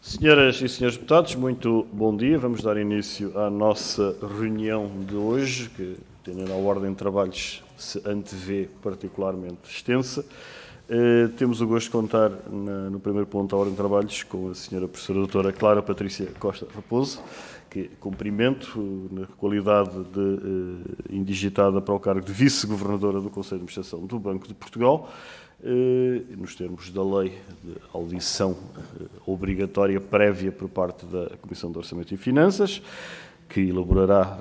Senhoras e senhores deputados, muito bom dia. Vamos dar início à nossa reunião de hoje, que, tendo a ordem de trabalhos, se antevê particularmente extensa. Temos o gosto de contar, no primeiro ponto da ordem de trabalhos, com a senhora professora doutora Clara Patrícia Costa Raposo, que cumprimento na qualidade de indigitada para o cargo de vice-governadora do Conselho de Administração do Banco de Portugal, nos termos da lei de audição obrigatória prévia por parte da Comissão de Orçamento e Finanças, que elaborará,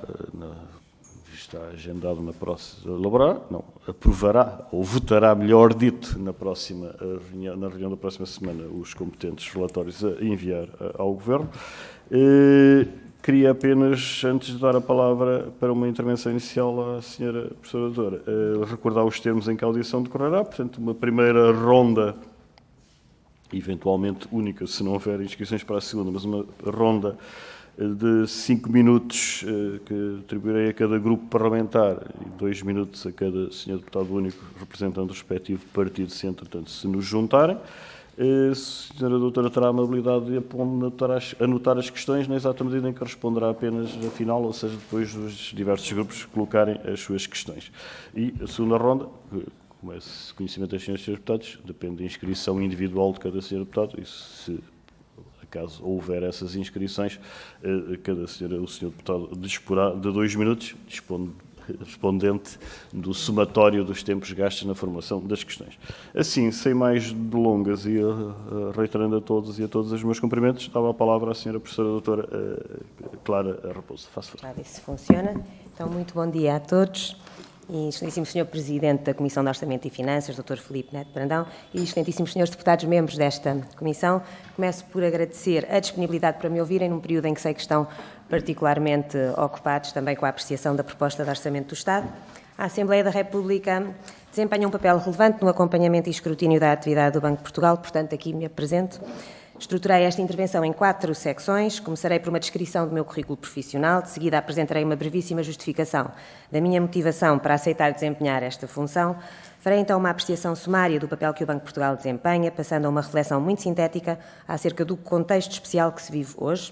está agendado na próxima, aprovará ou votará, melhor dito, na reunião da próxima semana, os competentes relatórios a enviar ao Governo. Queria apenas, antes de dar a palavra para uma intervenção inicial à senhora professora doutora, recordar os termos em que a audição decorrerá. Portanto, uma primeira ronda, eventualmente única, se não houver inscrições para a segunda, mas uma ronda de 5 minutos que atribuirei a cada grupo parlamentar e 2 minutos a cada senhor deputado único representando o respectivo partido, se entretanto se nos juntarem. A senhora doutora terá a amabilidade de anotar as questões, na exata medida em que responderá apenas a final, ou seja, depois dos diversos grupos colocarem as suas questões. E a segunda ronda, como é conhecimento das senhoras e senhores deputados, depende da inscrição individual de cada senhor deputado, e se acaso houver essas inscrições, o senhor deputado disporá de 2 minutos, respondente do somatório dos tempos gastos na formulação das questões. Assim, sem mais delongas e reiterando a todos e a todas os meus cumprimentos, dava a palavra à senhora professora doutora Clara Raposo. Faço favor. Para ver se funciona. Então, muito bom dia a todos. E excelentíssimo Sr. Presidente da Comissão de Orçamento e Finanças, Dr. Filipe Neto Brandão, e excelentíssimos Srs. Deputados membros desta Comissão, começo por agradecer a disponibilidade para me ouvirem num período em que sei que estão particularmente ocupados também com a apreciação da proposta de Orçamento do Estado. A Assembleia da República desempenha um papel relevante no acompanhamento e escrutínio da atividade do Banco de Portugal, portanto, aqui me apresento. Estruturei esta intervenção em 4 secções. Começarei por uma descrição do meu currículo profissional, de seguida apresentarei uma brevíssima justificação da minha motivação para aceitar desempenhar esta função. Farei então uma apreciação sumária do papel que o Banco de Portugal desempenha, passando a uma reflexão muito sintética acerca do contexto especial que se vive hoje.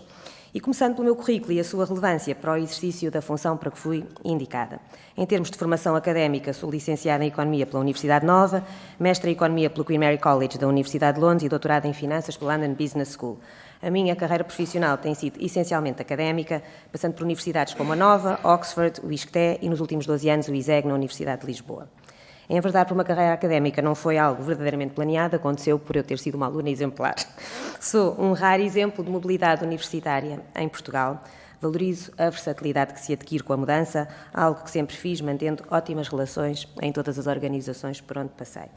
E começando pelo meu currículo e a sua relevância para o exercício da função para que fui indicada. Em termos de formação académica, sou licenciada em Economia pela Universidade Nova, mestre em Economia pelo Queen Mary College da Universidade de Londres e doutorado em Finanças pela London Business School. A minha carreira profissional tem sido essencialmente académica, passando por universidades como a Nova, Oxford, o ISCTE e nos últimos 12 anos o ISEG na Universidade de Lisboa. Em verdade, por uma carreira académica não foi algo verdadeiramente planeado, aconteceu por eu ter sido uma aluna exemplar. Sou um raro exemplo de mobilidade universitária em Portugal. Valorizo a versatilidade que se adquire com a mudança, algo que sempre fiz, mantendo ótimas relações em todas as organizações por onde passei.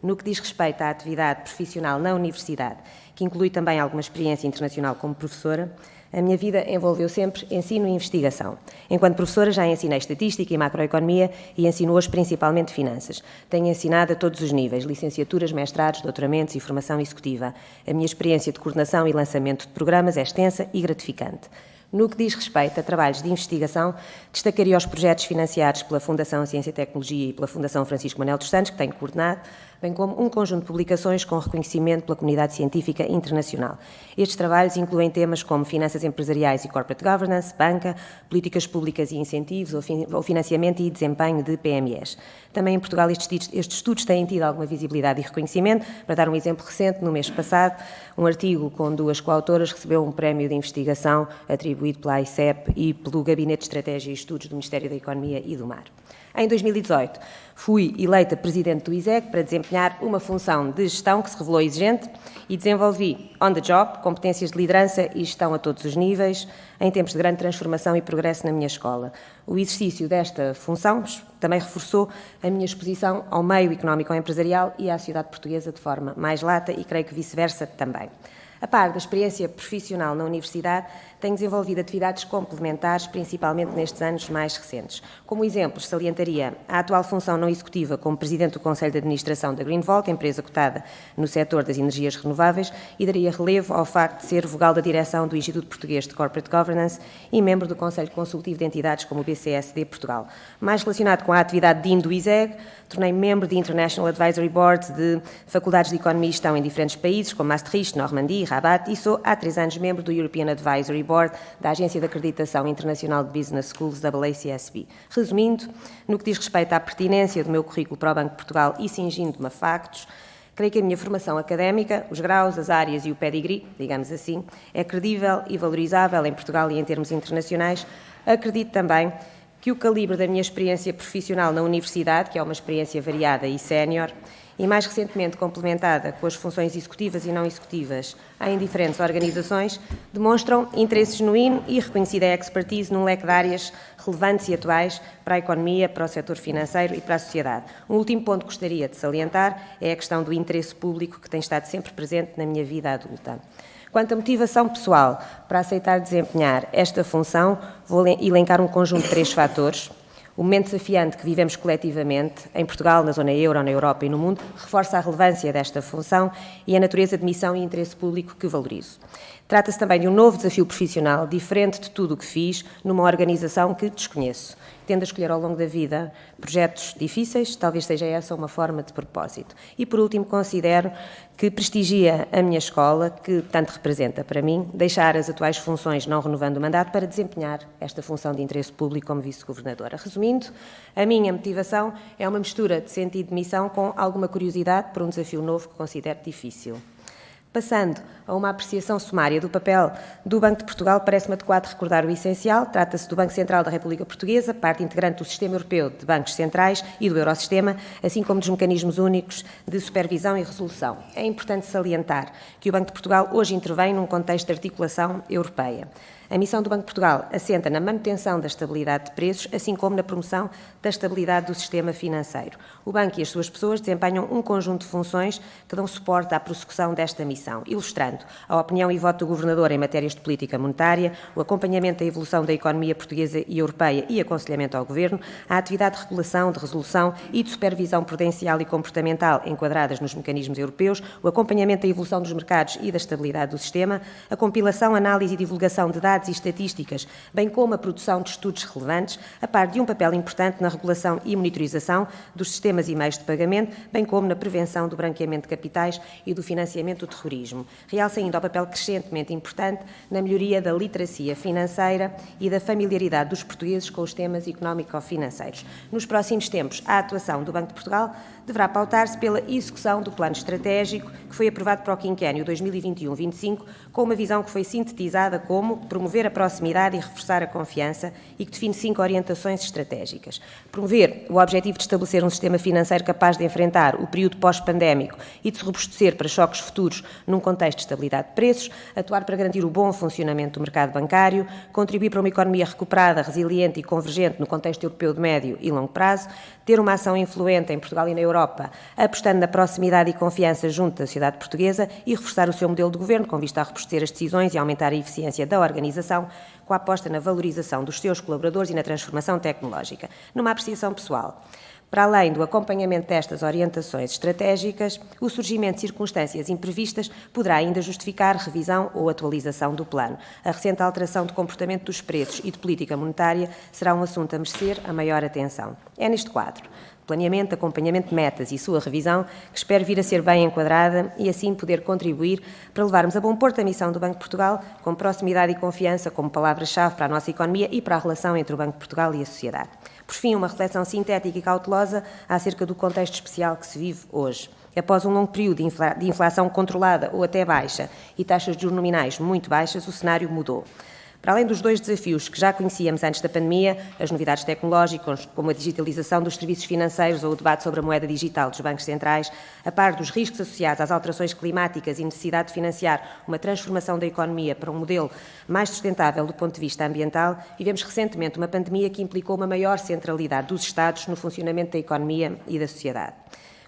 No que diz respeito à atividade profissional na universidade, que inclui também alguma experiência internacional como professora, a minha vida envolveu sempre ensino e investigação. Enquanto professora já ensinei estatística e macroeconomia e ensino hoje principalmente finanças. Tenho ensinado a todos os níveis, licenciaturas, mestrados, doutoramentos e formação executiva. A minha experiência de coordenação e lançamento de programas é extensa e gratificante. No que diz respeito a trabalhos de investigação, destacaria os projetos financiados pela Fundação Ciência e Tecnologia e pela Fundação Francisco Manuel dos Santos, que tenho coordenado, bem como um conjunto de publicações com reconhecimento pela comunidade científica internacional. Estes trabalhos incluem temas como finanças empresariais e corporate governance, banca, políticas públicas e incentivos, ou financiamento e desempenho de PMEs. Também em Portugal estes estudos têm tido alguma visibilidade e reconhecimento. Para dar um exemplo recente, no mês passado, um artigo com 2 coautoras recebeu um prémio de investigação atribuído pela AICEP e pelo Gabinete de Estratégia e Estudos do Ministério da Economia e do Mar. Em 2018, fui eleita Presidente do ISEG para desempenhar uma função de gestão que se revelou exigente e desenvolvi, on the job, competências de liderança e gestão a todos os níveis, em tempos de grande transformação e progresso na minha escola. O exercício desta função também reforçou a minha exposição ao meio económico e empresarial e à sociedade portuguesa de forma mais lata e creio que vice-versa também. A par da experiência profissional na universidade, tenho desenvolvido atividades complementares, principalmente nestes anos mais recentes. Como exemplos, salientaria a atual função não executiva como Presidente do Conselho de Administração da Greenvolt, empresa cotada no setor das energias renováveis, e daria relevo ao facto de ser vogal da direção do Instituto Português de Corporate Governance e membro do Conselho Consultivo de entidades como o BCSD Portugal. Mais relacionado com a atividade de do ISEG, tornei-me membro de International Advisory Board de faculdades de Economia e Gestão em diferentes países, como Maastricht, Normandie, Rabat, e sou há 3 anos membro do European Advisory Board da Agência de Acreditação Internacional de Business Schools, AACSB. Resumindo, no que diz respeito à pertinência do meu currículo para o Banco de Portugal e cingindo-me a factos, creio que a minha formação académica, os graus, as áreas e o pedigree, digamos assim, é credível e valorizável em Portugal e em termos internacionais. Acredito também que o calibre da minha experiência profissional na universidade, que é uma experiência variada e sénior, e mais recentemente complementada com as funções executivas e não executivas em diferentes organizações, demonstram interesse genuíno e reconhecida expertise num leque de áreas relevantes e atuais para a economia, para o setor financeiro e para a sociedade. Um último ponto que gostaria de salientar é a questão do interesse público, que tem estado sempre presente na minha vida adulta. Quanto à motivação pessoal para aceitar desempenhar esta função, vou elencar um conjunto de 3 fatores. O momento desafiante que vivemos coletivamente, em Portugal, na zona euro, na Europa e no mundo, reforça a relevância desta função e a natureza de missão e interesse público que valorizo. Trata-se também de um novo desafio profissional, diferente de tudo o que fiz, numa organização que desconheço. Tendo a escolher ao longo da vida projetos difíceis, talvez seja essa uma forma de propósito. E, por último, considero que prestigia a minha escola, que tanto representa para mim, deixar as atuais funções não renovando o mandato para desempenhar esta função de interesse público como vice-governadora. Resumindo, a minha motivação é uma mistura de sentido de missão com alguma curiosidade por um desafio novo que considero difícil. Passando a uma apreciação sumária do papel do Banco de Portugal, parece-me adequado recordar o essencial. Trata-se do Banco Central da República Portuguesa, parte integrante do Sistema Europeu de Bancos Centrais e do Eurosistema, assim como dos mecanismos únicos de supervisão e resolução. É importante salientar que o Banco de Portugal hoje intervém num contexto de articulação europeia. A missão do Banco de Portugal assenta na manutenção da estabilidade de preços, assim como na promoção da estabilidade do sistema financeiro. O Banco e as suas pessoas desempenham um conjunto de funções que dão suporte à prossecução desta missão, ilustrando a opinião e voto do Governador em matérias de política monetária, o acompanhamento da evolução da economia portuguesa e europeia e aconselhamento ao Governo, a atividade de regulação, de resolução e de supervisão prudencial e comportamental enquadradas nos mecanismos europeus, o acompanhamento da evolução dos mercados e da estabilidade do sistema, a compilação, análise e divulgação de dados e estatísticas, bem como a produção de estudos relevantes, a par de um papel importante na regulação e monitorização dos sistemas e meios de pagamento, bem como na prevenção do branqueamento de capitais e do financiamento do terrorismo. Realça ainda o papel crescentemente importante na melhoria da literacia financeira e da familiaridade dos portugueses com os temas económico-financeiros. Nos próximos tempos, a atuação do Banco de Portugal deverá pautar-se pela execução do plano estratégico que foi aprovado para o quinquênio 2021-25, com uma visão que foi sintetizada como promover a proximidade e reforçar a confiança e que define 5 orientações estratégicas. Promover o objetivo de estabelecer um sistema financeiro capaz de enfrentar o período pós-pandémico e de se robustecer para choques futuros num contexto de estabilidade de preços, atuar para garantir o bom funcionamento do mercado bancário, contribuir para uma economia recuperada, resiliente e convergente no contexto europeu de médio e longo prazo, ter uma ação influente em Portugal e na Europa, apostando na proximidade e confiança junto da sociedade portuguesa e reforçar o seu modelo de governo com vista a robustecer as decisões e aumentar a eficiência da organização, com a aposta na valorização dos seus colaboradores e na transformação tecnológica. Numa apreciação pessoal, para além do acompanhamento destas orientações estratégicas, o surgimento de circunstâncias imprevistas poderá ainda justificar revisão ou atualização do plano. A recente alteração de comportamento dos preços e de política monetária será um assunto a merecer a maior atenção. É neste quadro, planeamento, acompanhamento de metas e sua revisão, que espero vir a ser bem enquadrada e assim poder contribuir para levarmos a bom porto a missão do Banco de Portugal, com proximidade e confiança como palavras-chave para a nossa economia e para a relação entre o Banco de Portugal e a sociedade. Por fim, uma reflexão sintética e cautelosa acerca do contexto especial que se vive hoje. Após um longo período de inflação controlada ou até baixa e taxas de juros nominais muito baixas, o cenário mudou. Para além dos 2 desafios que já conhecíamos antes da pandemia, as novidades tecnológicas, como a digitalização dos serviços financeiros ou o debate sobre a moeda digital dos bancos centrais, a par dos riscos associados às alterações climáticas e necessidade de financiar uma transformação da economia para um modelo mais sustentável do ponto de vista ambiental, vivemos recentemente uma pandemia que implicou uma maior centralidade dos Estados no funcionamento da economia e da sociedade.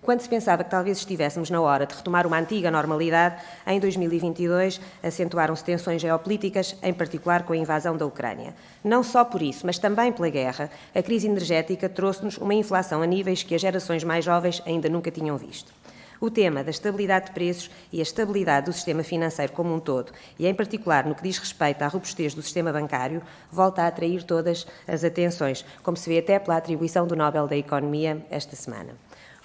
Quando se pensava que talvez estivéssemos na hora de retomar uma antiga normalidade, em 2022 acentuaram-se tensões geopolíticas, em particular com a invasão da Ucrânia. Não só por isso, mas também pela guerra, a crise energética trouxe-nos uma inflação a níveis que as gerações mais jovens ainda nunca tinham visto. O tema da estabilidade de preços e a estabilidade do sistema financeiro como um todo, e em particular no que diz respeito à robustez do sistema bancário, volta a atrair todas as atenções, como se vê até pela atribuição do Nobel da Economia esta semana.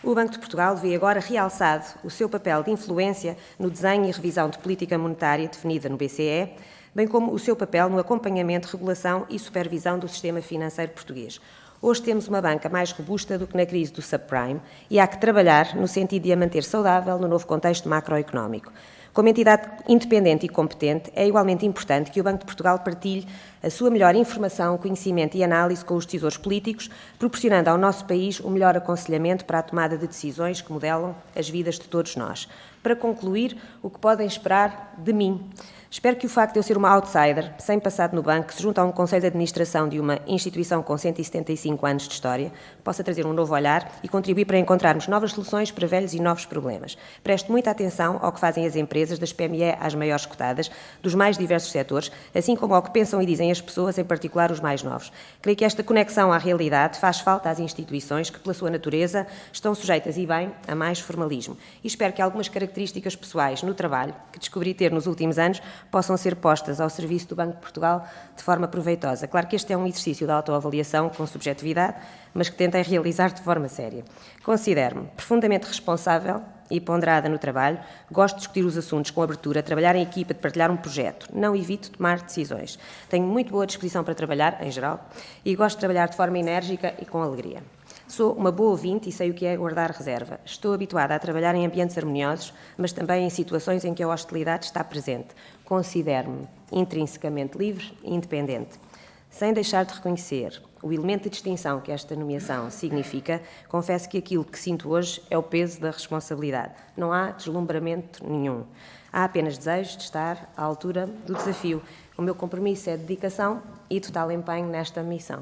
O Banco de Portugal vê agora realçado o seu papel de influência no desenho e revisão de política monetária definida no BCE, bem como o seu papel no acompanhamento, regulação e supervisão do sistema financeiro português. Hoje temos uma banca mais robusta do que na crise do subprime e há que trabalhar no sentido de a manter saudável no novo contexto macroeconómico. Como entidade independente e competente, é igualmente importante que o Banco de Portugal partilhe a sua melhor informação, conhecimento e análise com os decisores políticos, proporcionando ao nosso país o melhor aconselhamento para a tomada de decisões que modelam as vidas de todos nós. Para concluir, o que podem esperar de mim? Espero que o facto de eu ser uma outsider, sem passado no banco, que se junta a um conselho de administração de uma instituição com 175 anos de história, possa trazer um novo olhar e contribuir para encontrarmos novas soluções para velhos e novos problemas. Preste muita atenção ao que fazem as empresas, das PME às maiores cotadas, dos mais diversos setores, assim como ao que pensam e dizem as pessoas, em particular os mais novos. Creio que esta conexão à realidade faz falta às instituições que, pela sua natureza, estão sujeitas, e bem, a mais formalismo. E espero que algumas características pessoais no trabalho, que descobri ter nos últimos anos, possam ser postas ao serviço do Banco de Portugal de forma proveitosa. Claro que este é um exercício de autoavaliação com subjetividade, mas que tentem realizar de forma séria. Considero-me profundamente responsável e ponderada no trabalho, gosto de discutir os assuntos com abertura, trabalhar em equipa, de partilhar um projeto, não evito tomar decisões. Tenho muito boa disposição para trabalhar, em geral, e gosto de trabalhar de forma enérgica e com alegria. Sou uma boa ouvinte e sei o que é guardar reserva. Estou habituada a trabalhar em ambientes harmoniosos, mas também em situações em que a hostilidade está presente. Considero-me intrinsecamente livre e independente. Sem deixar de reconhecer o elemento de distinção que esta nomeação significa, confesso que aquilo que sinto hoje é o peso da responsabilidade. Não há deslumbramento nenhum. Há apenas desejo de estar à altura do desafio. O meu compromisso é dedicação e total empenho nesta missão.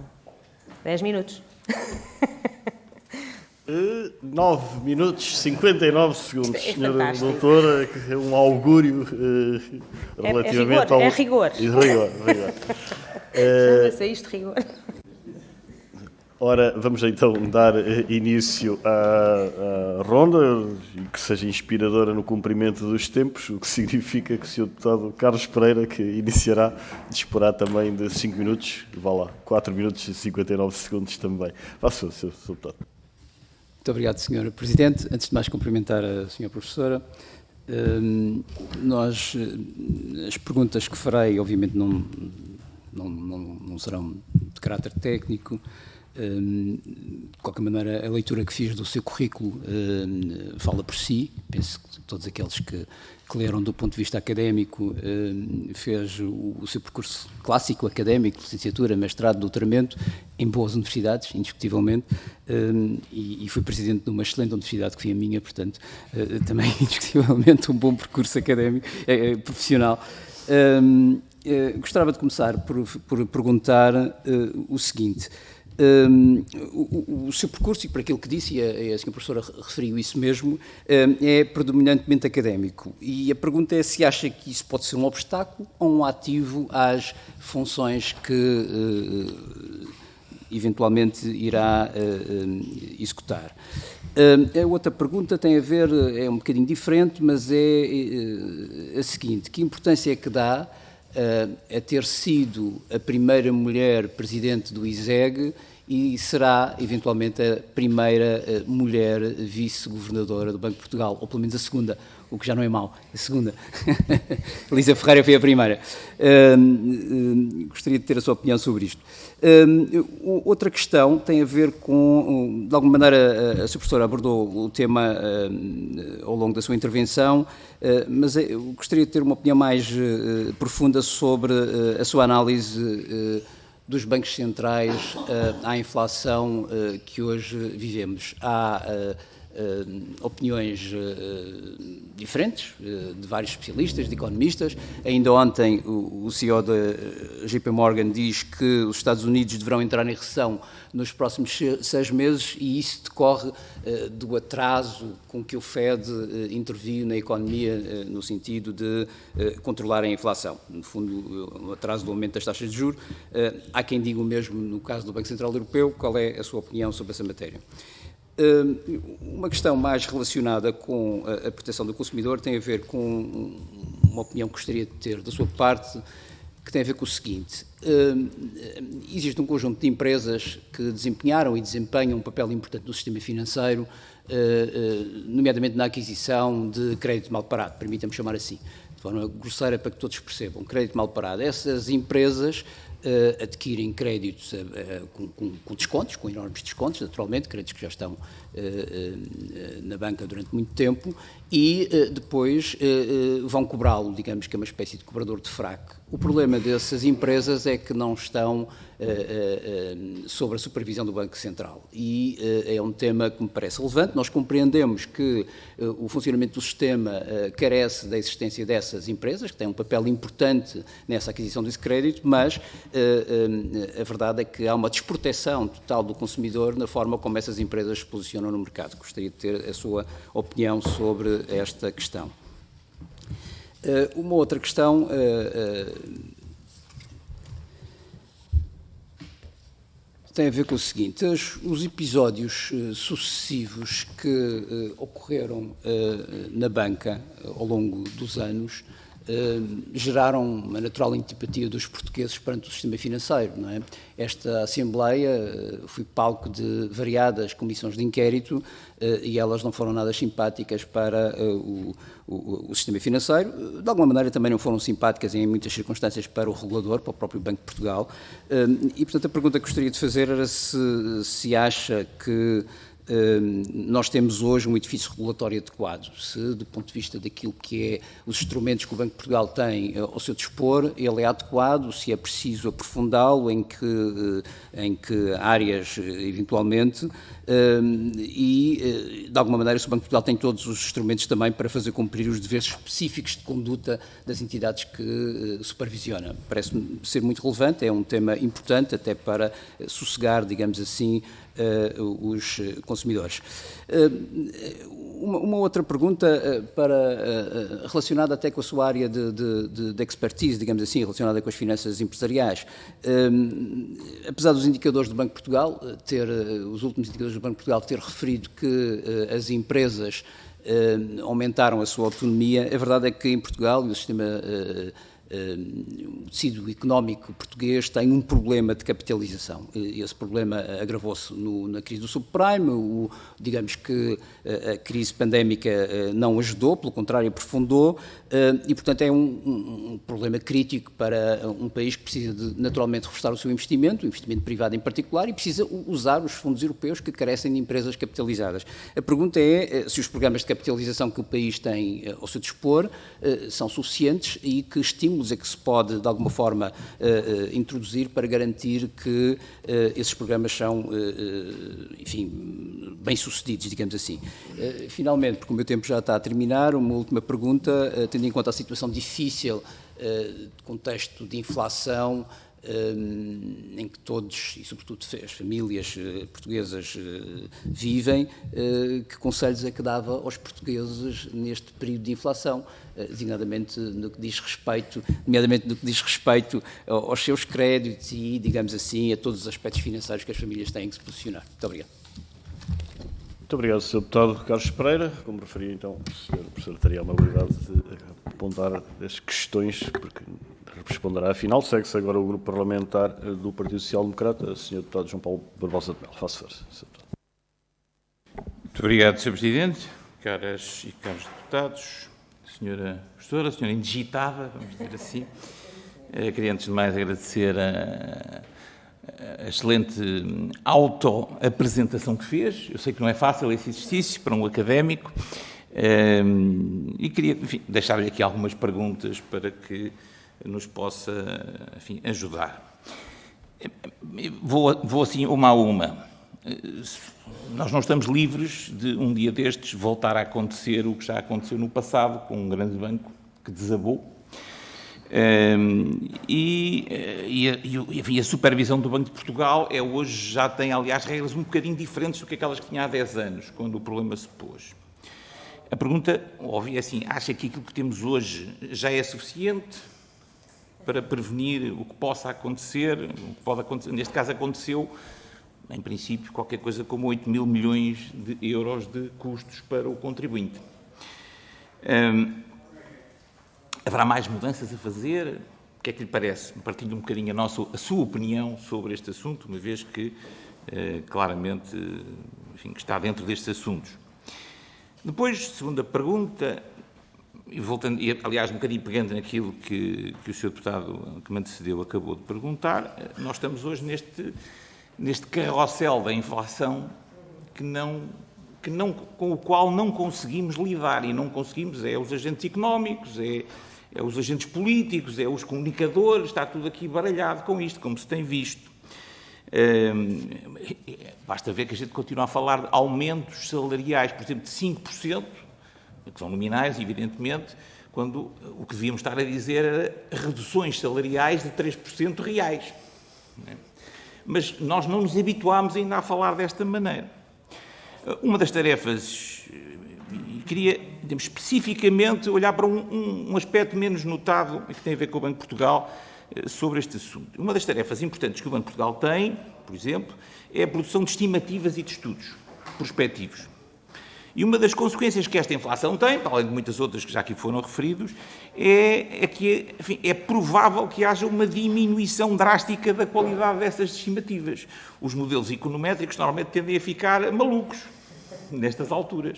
10 minutos. 9 minutos, 59 segundos, senhora fantástico. doutora, é um augúrio relativamente ao... É rigor. Rigor. Chama-se isto rigor. Ora, vamos então dar início à ronda e que seja inspiradora no cumprimento dos tempos, o que significa que o Sr. Deputado Carlos Pereira, que iniciará, disporá também de 5 minutos, vá lá, 4 minutos e 59 segundos também. Faça, Sr. Deputado. Muito obrigado, Sr. Presidente. Antes de mais, cumprimentar a Sra. Professora. As perguntas que farei, obviamente, não serão de caráter técnico. De qualquer maneira, a leitura que fiz do seu currículo fala por si. Penso que todos aqueles que leram do ponto de vista académico, fez o seu percurso clássico académico, licenciatura, mestrado, doutoramento, em boas universidades, indiscutivelmente, e fui presidente de uma excelente universidade que foi a minha, portanto, também indiscutivelmente um bom percurso académico, profissional. Gostava de começar por perguntar o seguinte. O seu percurso, e por aquilo que disse, e a senhora professora referiu isso mesmo, é predominantemente académico. E a pergunta é se acha que isso pode ser um obstáculo ou um ativo às funções que eventualmente irá executar. A outra pergunta tem a ver, é um bocadinho diferente, mas é a seguinte: que importância é que dá a ter sido a primeira mulher presidente do ISEG e será, eventualmente, a primeira mulher vice-governadora do Banco de Portugal, ou pelo menos a segunda, o que já não é mau, a segunda. Elisa Ferreira foi a primeira. Gostaria de ter a sua opinião sobre isto. Outra questão tem a ver com, de alguma maneira, a sua professora abordou o tema ao longo da sua intervenção, mas eu gostaria de ter uma opinião mais profunda sobre a sua análise dos bancos centrais à inflação que hoje vivemos. Há opiniões diferentes, de vários especialistas, de economistas. Ainda ontem o CEO da JP Morgan diz que os Estados Unidos deverão entrar em recessão nos próximos 6 meses e isso decorre do atraso com que o Fed interviu na economia no sentido de controlar a inflação. No fundo, o atraso do aumento das taxas de juros. Há quem diga o mesmo no caso do Banco Central Europeu. Qual é a sua opinião sobre essa matéria? Uma questão mais relacionada com a proteção do consumidor tem a ver com uma opinião que gostaria de ter da sua parte, que tem a ver com o seguinte: existe um conjunto de empresas que desempenharam e desempenham um papel importante no sistema financeiro, nomeadamente na aquisição de crédito mal parado, permita-me chamar assim, de forma grosseira para que todos percebam, crédito mal parado. Essas empresas adquirem créditos com descontos, com enormes descontos, naturalmente, créditos que já estão na banca durante muito tempo, e depois vão cobrá-lo, digamos que é uma espécie de cobrador de fraco. O problema dessas empresas é que não estão sob a supervisão do Banco Central e é um tema que me parece relevante. Nós compreendemos que o funcionamento do sistema carece da existência dessas empresas, que têm um papel importante nessa aquisição desse crédito, mas a verdade é que há uma desproteção total do consumidor na forma como essas empresas se posicionam no mercado. Gostaria de ter a sua opinião sobre esta questão. Uma outra questão tem a ver com o seguinte: os episódios sucessivos que ocorreram na banca ao longo dos anos geraram uma natural antipatia dos portugueses perante o sistema financeiro, não é? Esta Assembleia foi palco de variadas comissões de inquérito e elas não foram nada simpáticas para o sistema financeiro. De alguma maneira também não foram simpáticas em muitas circunstâncias para o regulador, para o próprio Banco de Portugal. E, portanto, a pergunta que gostaria de fazer era se acha que nós temos hoje um edifício regulatório adequado, se do ponto de vista daquilo que é os instrumentos que o Banco de Portugal tem ao seu dispor, ele é adequado, se é preciso aprofundá-lo, em que áreas eventualmente, e de alguma maneira se o Banco de Portugal tem todos os instrumentos também para fazer cumprir os deveres específicos de conduta das entidades que supervisiona. Parece-me ser muito relevante, é um tema importante até para sossegar, digamos assim, os consumidores. Uma outra pergunta relacionada até com a sua área de expertise, digamos assim, relacionada com as finanças empresariais. Apesar dos indicadores do Banco de Portugal, os últimos indicadores do Banco de Portugal ter referido que as empresas aumentaram a sua autonomia, a verdade é que em Portugal, e o sistema o tecido económico português tem um problema de capitalização. Esse problema agravou-se na crise do subprime, digamos que a crise pandémica não ajudou, pelo contrário, aprofundou, e, portanto, é um problema crítico para um país que precisa de, naturalmente, reforçar o seu investimento, o investimento privado em particular, e precisa usar os fundos europeus que carecem de empresas capitalizadas. A pergunta é se os programas de capitalização que o país tem ao seu dispor são suficientes e que estímulos é que se pode, de alguma forma, introduzir para garantir que esses programas são, enfim, bem-sucedidos, digamos assim. Finalmente, porque o meu tempo já está a terminar, uma última pergunta, tendo em conta a situação difícil de contexto de inflação, em que todos, e sobretudo as famílias portuguesas vivem, que conselhos é que dava aos portugueses neste período de inflação, designadamente no que diz respeito, nomeadamente no que diz respeito aos seus créditos e, digamos assim, a todos os aspectos financeiros que as famílias têm que se posicionar. Muito obrigado. Muito obrigado, Sr. Deputado Carlos Pereira. Como referi, então, o Sr. Professor teria a amabilidade de apontar as questões, porque responderá. Afinal, segue-se agora o grupo parlamentar do Partido Social Democrata, o Sr. Deputado João Paulo Barbosa de Melo. Faço força, Sr. Deputado. Muito obrigado, Sr. Presidente, caras e caros deputados, Sra. Professora, Sra. Indigitada, vamos dizer assim. Queria, antes de mais, agradecer a excelente auto-apresentação que fez. Eu sei que não é fácil esse exercício para um académico e queria, enfim, deixar-lhe aqui algumas perguntas para que nos possa, enfim, ajudar. Vou assim uma a uma. nós não estamos livres de, um dia destes, voltar a acontecer o que já aconteceu no passado, com um grande banco que desabou. E a supervisão do Banco de Portugal hoje já tem, aliás, regras um bocadinho diferentes do que aquelas que tinha há 10 anos, quando o problema se pôs. A pergunta, óbvia, é assim, acha que aquilo que temos hoje já é suficiente para prevenir o que possa acontecer? O que pode acontecer, neste caso aconteceu, em princípio, qualquer coisa como 8 mil milhões de euros de custos para o contribuinte. Haverá mais mudanças a fazer? O que é que lhe parece? Partilho um bocadinho a sua opinião sobre este assunto, uma vez que, claramente, enfim, que está dentro destes assuntos. Depois, segunda pergunta, e voltando, aliás, um bocadinho pegando naquilo que o Sr. Deputado que me antecedeu acabou de perguntar, nós estamos hoje neste carrossel da inflação com o qual não conseguimos lidar, e não conseguimos, os agentes económicos, os agentes políticos, os comunicadores, está tudo aqui baralhado com isto, como se tem visto. Basta ver que a gente continua a falar de aumentos salariais, por exemplo, de 5%, que são nominais, evidentemente, quando o que devíamos estar a dizer era reduções salariais de 3% reais. Mas nós não nos habituámos ainda a falar desta maneira. Uma das tarefas, queria especificamente olhar para um aspecto menos notado, que tem a ver com o Banco de Portugal, sobre este assunto. Uma das tarefas importantes que o Banco de Portugal tem, por exemplo, é a produção de estimativas e de estudos prospectivos. E uma das consequências que esta inflação tem, para além de muitas outras que já aqui foram referidos, é que, enfim, é provável que haja uma diminuição drástica da qualidade dessas estimativas. Os modelos econométricos normalmente tendem a ficar malucos nestas alturas.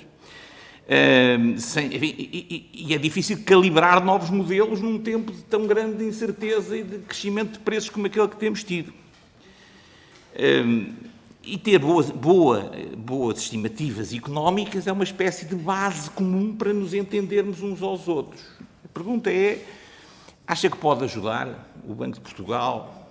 E é difícil calibrar novos modelos num tempo de tão grande incerteza e de crescimento de preços como aquele que temos tido. E ter boas estimativas económicas é uma espécie de base comum para nos entendermos uns aos outros. A pergunta é, acha que pode ajudar o Banco de Portugal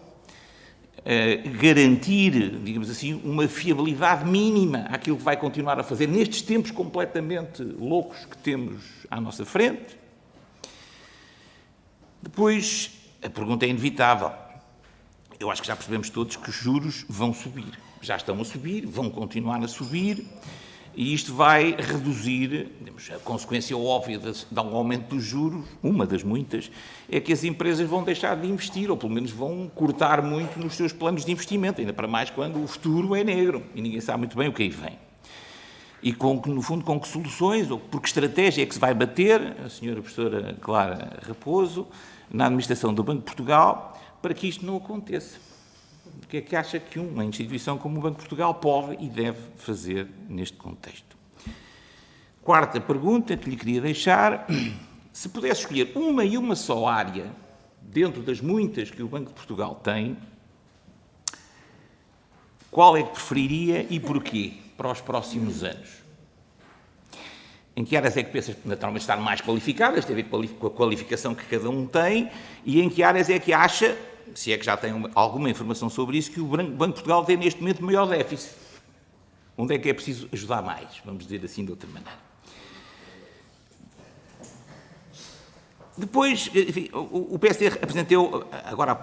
a garantir, digamos assim, uma fiabilidade mínima àquilo que vai continuar a fazer nestes tempos completamente loucos que temos à nossa frente? Depois, a pergunta é inevitável. Eu acho que já percebemos todos que os juros vão subir. Já estão a subir, vão continuar a subir, e isto vai reduzir, a consequência óbvia de um aumento dos juros, uma das muitas, é que as empresas vão deixar de investir, ou pelo menos vão cortar muito nos seus planos de investimento, ainda para mais quando o futuro é negro, e ninguém sabe muito bem o que aí vem. E, no fundo, com que soluções, ou por que estratégia é que se vai bater, a senhora professora Clara Raposo, na administração do Banco de Portugal, para que isto não aconteça? O que é que acha que uma instituição como o Banco de Portugal pode e deve fazer neste contexto? Quarta pergunta que lhe queria deixar, se pudesse escolher uma só área, dentro das muitas que o Banco de Portugal tem, qual é que preferiria e porquê para os próximos anos? Em que áreas é que pensa, naturalmente, estar mais qualificadas, tem a ver com a qualificação que cada um tem, e em que áreas é que acha, se é que já tem alguma informação sobre isso, que o Banco de Portugal tem neste momento maior déficit? Onde é que é preciso ajudar mais, vamos dizer assim de outra maneira? Depois, enfim, o PSD apresentou, agora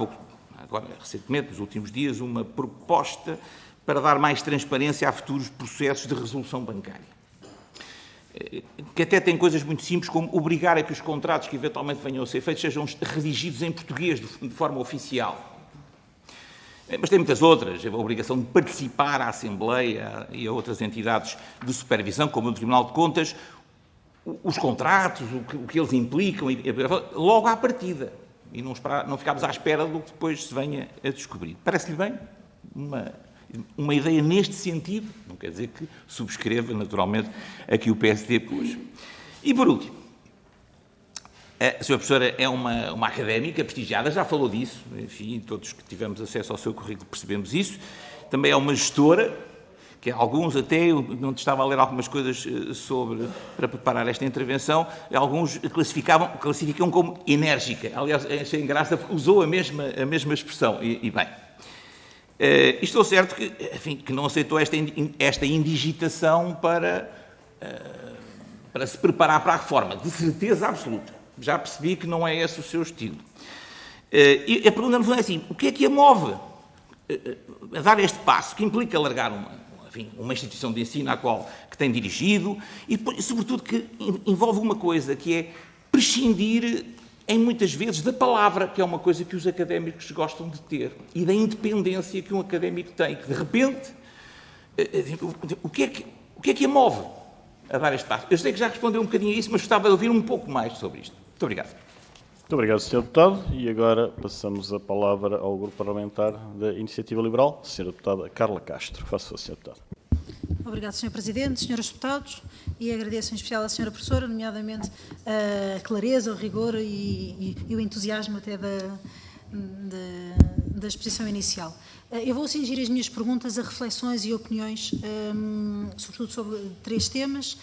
recentemente, nos últimos dias, uma proposta para dar mais transparência a futuros processos de resolução bancária. Que até tem coisas muito simples, como obrigar a que os contratos que eventualmente venham a ser feitos sejam redigidos em português de forma oficial. Mas tem muitas outras, a obrigação de participar à Assembleia e a outras entidades de supervisão, como o Tribunal de Contas, os contratos, o que eles implicam, logo à partida, e não ficarmos à espera do que depois se venha a descobrir. Parece-lhe bem? Uma ideia neste sentido, não quer dizer que subscreva, naturalmente, a que o PSD pôs. E, por último, a senhora professora é uma académica prestigiada, já falou disso, enfim, todos que tivemos acesso ao seu currículo percebemos isso. Também é uma gestora, que alguns até, eu não estava a ler algumas coisas para preparar esta intervenção, alguns classificam como enérgica. Aliás, achei graça, usou a mesma expressão, e bem. Estou certo que, enfim, que não aceitou esta indigitação para se preparar para a reforma, de certeza absoluta. Já percebi que não é esse o seu estilo. E a pergunta não é assim, o que é que a move a dar este passo, que implica largar uma instituição de ensino que tem dirigido, e, sobretudo, que envolve uma coisa, que é prescindir, muitas vezes, da palavra, que é uma coisa que os académicos gostam de ter, e da independência que um académico tem, que, de repente, o que é que a move a dar este passo? Eu sei que já respondeu um bocadinho a isso, mas gostava de ouvir um pouco mais sobre isto. Muito obrigado. Muito obrigado, Sr. Deputado. E agora passamos a palavra ao Grupo Parlamentar da Iniciativa Liberal, Sra. Deputada Carla Castro. Faça favor, Sr. Deputado. Obrigado, Sr. Presidente, Srs. Deputados, e agradeço em especial à Sra. Professora, nomeadamente a clareza, o rigor e o entusiasmo até da exposição inicial. Eu vou cingir as minhas perguntas a reflexões e opiniões, sobretudo sobre 3 temas,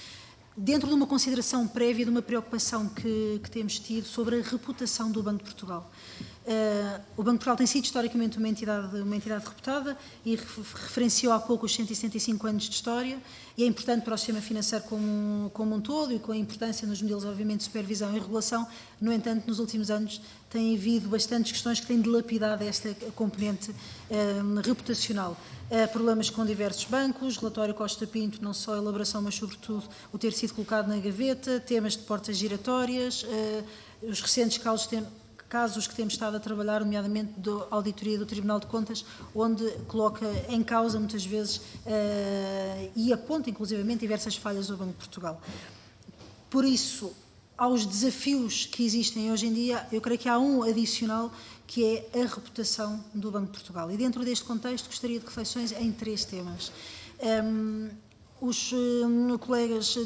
dentro de uma consideração prévia de uma preocupação que temos tido sobre a reputação do Banco de Portugal. O Banco de Portugal tem sido historicamente uma entidade reputada e referenciou há pouco os 165 anos de história, e é importante para o sistema financeiro como um todo, e com a importância nos modelos, obviamente, de supervisão e regulação. No entanto, nos últimos anos tem havido bastantes questões que têm dilapidado esta componente reputacional. Problemas com diversos bancos, relatório Costa Pinto, não só a elaboração, mas sobretudo o ter sido colocado na gaveta, temas de portas giratórias, os recentes casos que temos estado a trabalhar, nomeadamente da auditoria do Tribunal de Contas, onde coloca em causa muitas vezes e aponta inclusivamente diversas falhas do Banco de Portugal. Por isso, aos desafios que existem hoje em dia, eu creio que há um adicional, que é a reputação do Banco de Portugal. E dentro deste contexto gostaria de reflexões em 3 temas. Os colegas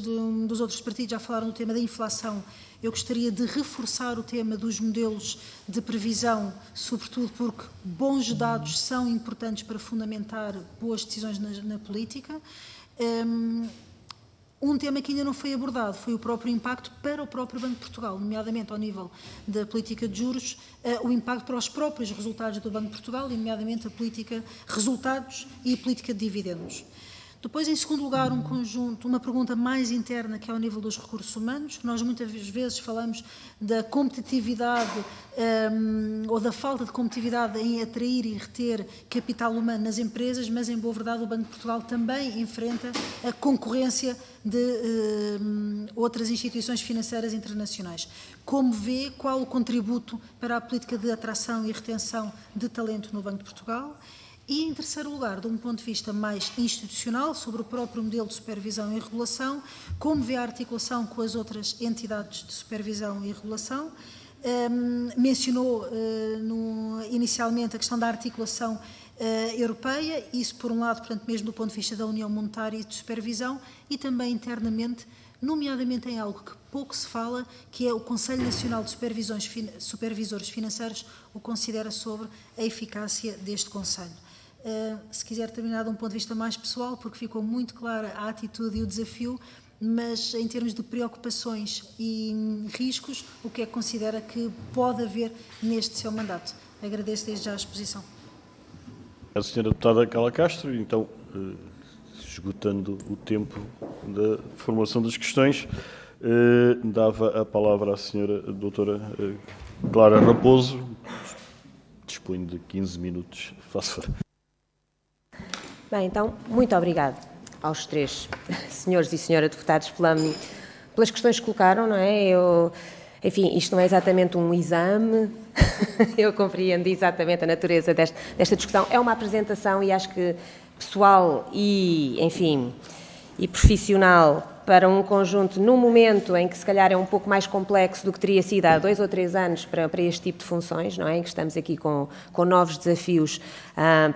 dos outros partidos já falaram do tema da inflação. Eu gostaria de reforçar o tema dos modelos de previsão, sobretudo porque bons dados são importantes para fundamentar boas decisões na política. Um tema que ainda não foi abordado foi o próprio impacto para o próprio Banco de Portugal, nomeadamente ao nível da política de juros, o impacto para os próprios resultados do Banco de Portugal, e nomeadamente a política resultados e a política de dividendos. Depois, em segundo lugar, uma pergunta mais interna, que é ao nível dos recursos humanos. Nós muitas vezes falamos da competitividade ou da falta de competitividade em atrair e reter capital humano nas empresas, mas, em boa verdade, o Banco de Portugal também enfrenta a concorrência de outras instituições financeiras internacionais. Como vê, qual o contributo para a política de atração e retenção de talento no Banco de Portugal? E, em terceiro lugar, de um ponto de vista mais institucional, sobre o próprio modelo de supervisão e regulação, como vê a articulação com as outras entidades de supervisão e regulação? Mencionou inicialmente a questão da articulação europeia, isso por um lado, portanto, mesmo do ponto de vista da União Monetária e de supervisão, e também internamente, nomeadamente em algo que pouco se fala, que é o Conselho Nacional de Supervisores Financeiros, o considera sobre a eficácia deste Conselho. Se quiser terminar de um ponto de vista mais pessoal, porque ficou muito clara a atitude e o desafio, mas em termos de preocupações e riscos, o que é que considera que pode haver neste seu mandato? Agradeço desde já a exposição. A Sra. Deputada Carla Castro, então, esgotando o tempo da formulação das questões, dava a palavra à Sra. Doutora Clara Raposo. Disponho de 15 minutos. Faço favor. Bem, então, muito obrigado aos 3 senhores e senhora deputados pelas questões que colocaram, não é? Enfim, isto não é exatamente um exame, eu compreendo exatamente a natureza desta discussão. É uma apresentação e acho que pessoal e, enfim, e profissional para um conjunto, num momento em que se calhar é um pouco mais complexo do que teria sido há 2 ou 3 anos para este tipo de funções, não é? Em que estamos aqui com novos desafios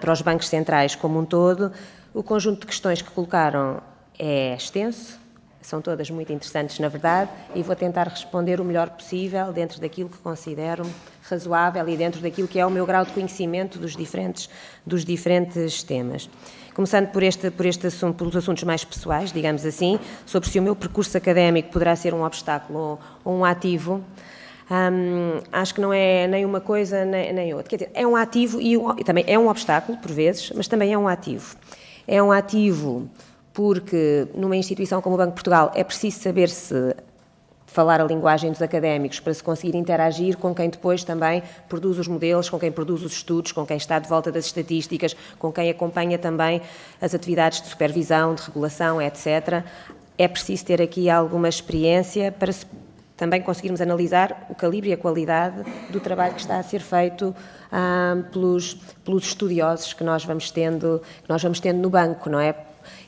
para os bancos centrais como um todo. O conjunto de questões que colocaram é extenso, são todas muito interessantes, na verdade, e vou tentar responder o melhor possível dentro daquilo que considero razoável e dentro daquilo que é o meu grau de conhecimento dos diferentes temas. Começando por este assunto, pelos assuntos mais pessoais, digamos assim, sobre se o meu percurso académico poderá ser um obstáculo ou um ativo. Acho que não é nem uma coisa nem outra. Quer dizer, é um ativo e também é um obstáculo, por vezes, mas também é um ativo. É um ativo porque, numa instituição como o Banco de Portugal, é preciso saber-se falar a linguagem dos académicos para se conseguir interagir com quem depois também produz os modelos, com quem produz os estudos, com quem está de volta das estatísticas, com quem acompanha também as atividades de supervisão, de regulação, etc. É preciso ter aqui alguma experiência para também conseguirmos analisar o calibre e a qualidade do trabalho que está a ser feito pelos estudiosos que nós vamos tendo no banco, não é?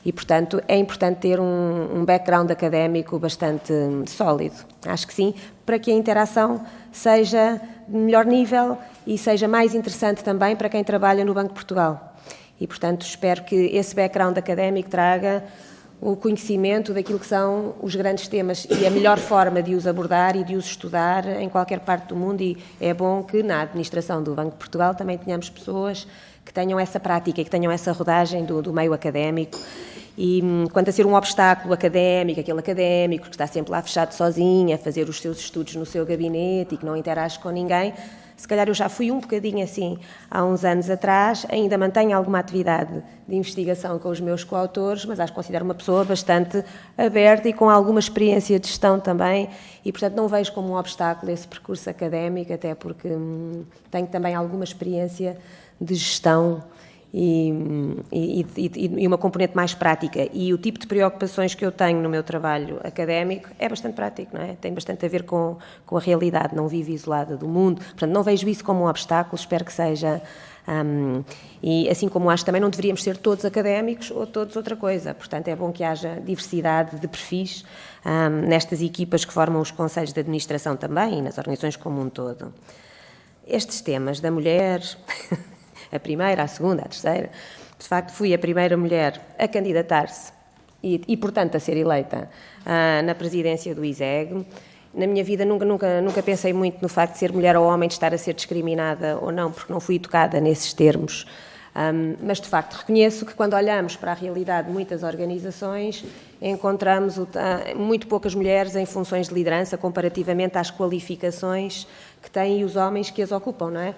E, portanto, é importante ter um background académico bastante sólido. Acho que sim, para que a interação seja de melhor nível e seja mais interessante também para quem trabalha no Banco de Portugal. E, portanto, espero que esse background académico traga o conhecimento daquilo que são os grandes temas e a melhor forma de os abordar e de os estudar em qualquer parte do mundo, e é bom que na administração do Banco de Portugal também tenhamos pessoas que tenham essa prática e que tenham essa rodagem do meio académico. E quanto a ser um obstáculo académico, aquele académico que está sempre lá fechado sozinho, a fazer os seus estudos no seu gabinete e que não interage com ninguém, se calhar eu já fui um bocadinho assim há uns anos atrás, ainda mantenho alguma atividade de investigação com os meus coautores, mas acho que considero uma pessoa bastante aberta e com alguma experiência de gestão também, e portanto não vejo como um obstáculo esse percurso académico, até porque tenho também alguma experiência de gestão e uma componente mais prática. E o tipo de preocupações que eu tenho no meu trabalho académico é bastante prático, não é? Tem bastante a ver com a realidade, não vivo isolada do mundo. Portanto, não vejo isso como um obstáculo, espero que seja. E assim como acho também não deveríamos ser todos académicos ou todos outra coisa. Portanto, é bom que haja diversidade de perfis nestas equipas que formam os conselhos de administração também e nas organizações como um todo. Estes temas da mulher... a primeira, a segunda, a terceira. De facto, fui a primeira mulher a candidatar-se e, portanto, a ser eleita na presidência do ISEG. Na minha vida nunca pensei muito no facto de ser mulher ou homem, de estar a ser discriminada ou não, porque não fui educada nesses termos. Mas, de facto, reconheço que quando olhamos para a realidade de muitas organizações, encontramos muito poucas mulheres em funções de liderança comparativamente às qualificações que têm os homens que as ocupam, não é?